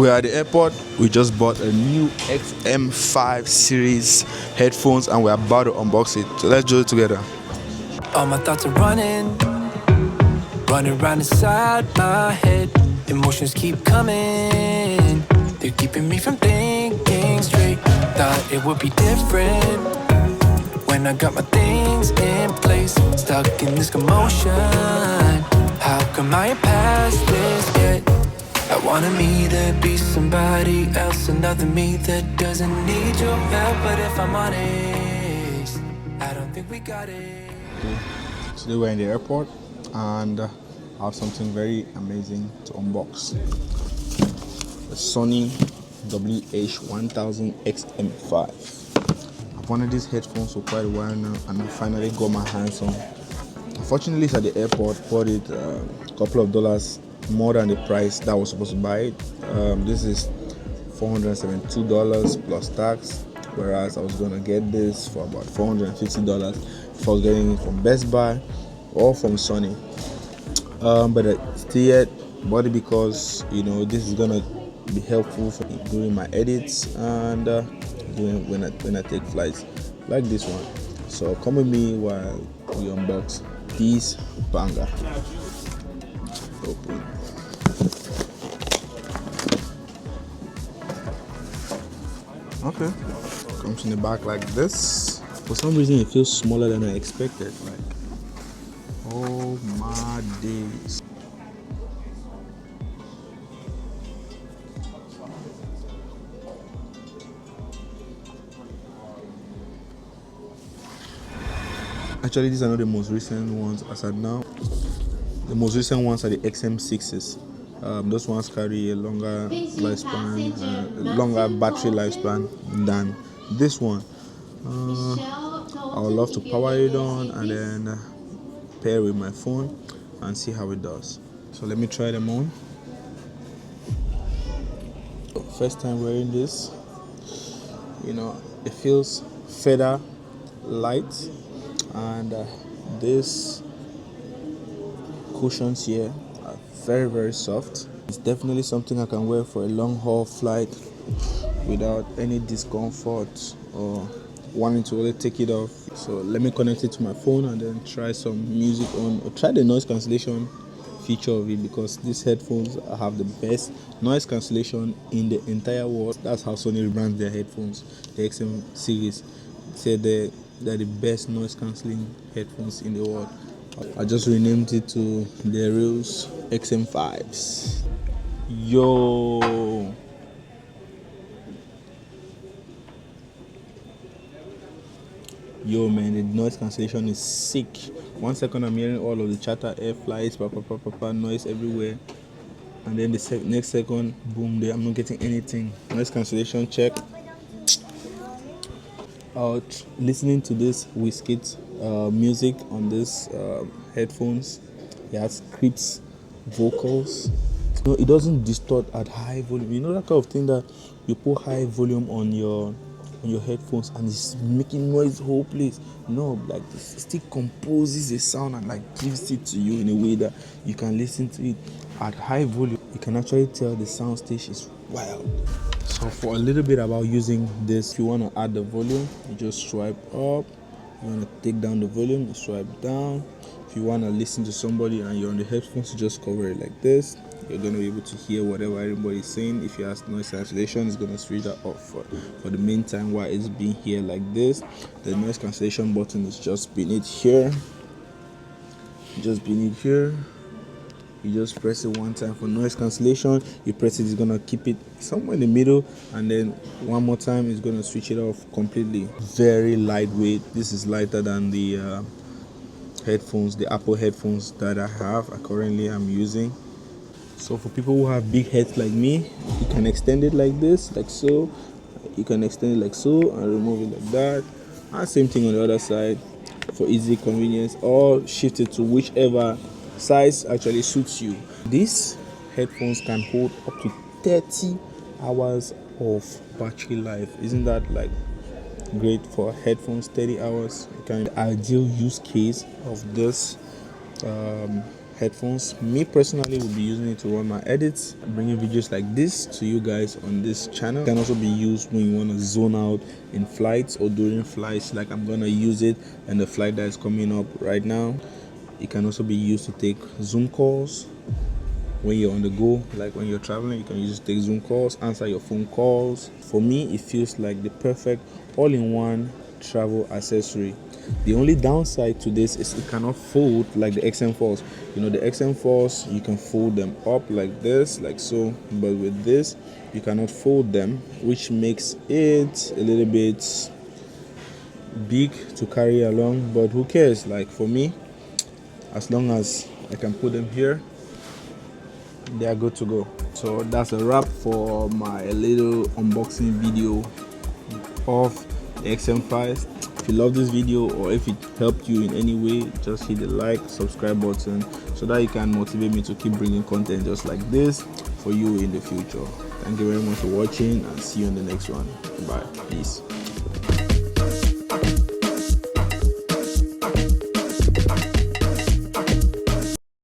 We're at the airport. We just bought a new XM5 series headphones and we're about to unbox it. So let's do it together. All my thoughts are running around inside my head. Emotions keep coming, they're keeping me from thinking straight. Thought it would be different when I got my things in place. Stuck in this commotion, how come I ain't past this yet? I wanted me to be somebody else, another me that doesn't need your help. But if I'm honest, I don't think we got it. Today we're in the airport and I have something very amazing to unbox. The Sony WH-1000XM5. I've wanted these headphones for quite a while now and I finally got my hands on. Unfortunately it's at the airport, bought it a couple of dollars more than the price that I was supposed to buy it. This is $472 plus tax, whereas I was gonna get this for about $450 if I was getting it from Best Buy or from Sony. But I still yet bought it because this is gonna be helpful for doing my edits and doing when I take flights like this one. So come with me while we unbox this banger. Open. Okay, comes in the back like this. For some reason it feels smaller than I expected. Like, oh my days. Actually, these are not the most recent ones as at now. The most recent ones are the XM6s. Those ones carry a longer lifespan, longer battery lifespan than this one. I would love to power it on and then pair with my phone and see how it does. So let me try them on. First time wearing this, it feels feather light, and this cushions here are very soft. It's definitely something I can wear for a long haul flight without any discomfort or wanting to really take it off. So let me connect it to my phone and then try some music on, or try the noise cancellation feature of it, because these headphones have the best noise cancellation in the entire world. That's how Sony rebrands their headphones, the XM series. Say they're the best noise cancelling headphones in the world. I just renamed it to the Reals XM5s. Yo, man, the noise cancellation is sick. 1 second I'm hearing all of the chatter, air flights, noise everywhere, and then the next second, boom, I'm not getting anything. Noise cancellation check. Out listening to this Wizkid music on this headphones. It has scripts, vocals. It doesn't distort at high volume. You know that kind of thing that you put high volume on your headphones and it's making noise the whole place. No, like it still composes a sound and like gives it to you in a way that you can listen to it at high volume. You can actually tell the sound stage is wild. So for a little bit about using this, if you want to add the volume, you just swipe up. You want to take down the volume, you swipe down. If you want to listen to somebody and you're on the headphones, you just cover it like this. You're going to be able to hear whatever everybody is saying. If you have noise cancellation, it's going to switch that off for the meantime while it's being here like this. The noise cancellation button is just beneath here. Just beneath here. You just press it one time for noise cancellation. You press it, it's gonna keep it somewhere in the middle, and then one more time it's gonna switch it off completely. Very lightweight. This is lighter than the headphones, the Apple headphones that I currently am using. So for people who have big heads like me, you can extend it like this, like so. You can extend it like so and remove it like that. And same thing on the other side for easy convenience, or shift it to whichever size actually suits you. These headphones can hold up to 30 hours of battery life. Isn't that like great for headphones? 30 hours. The ideal use case of this headphones. Me personally will be using it to run my edits, bringing videos like this to you guys on this channel. It can also be used when you want to zone out in flights or during flights, like I'm gonna use it and the flight that is coming up right now. It can also be used to take Zoom calls when you're on the go, like when you're traveling. You can use it to take Zoom calls, answer your phone calls. For me, it feels like the perfect all-in-one travel accessory. The only downside to this is it cannot fold like the XM4s. You know, the XM4s, you can fold them up like this, like so, but with this you cannot fold them, which makes it a little bit big to carry along. But who cares? Like, for me, as long as I can put them here, they are good to go. So that's a wrap for my little unboxing video of the XM5. If you love this video or if it helped you in any way, just hit the like, subscribe button so that you can motivate me to keep bringing content just like this for you in the future. Thank you very much for watching, and see you in the next one. Bye. Peace.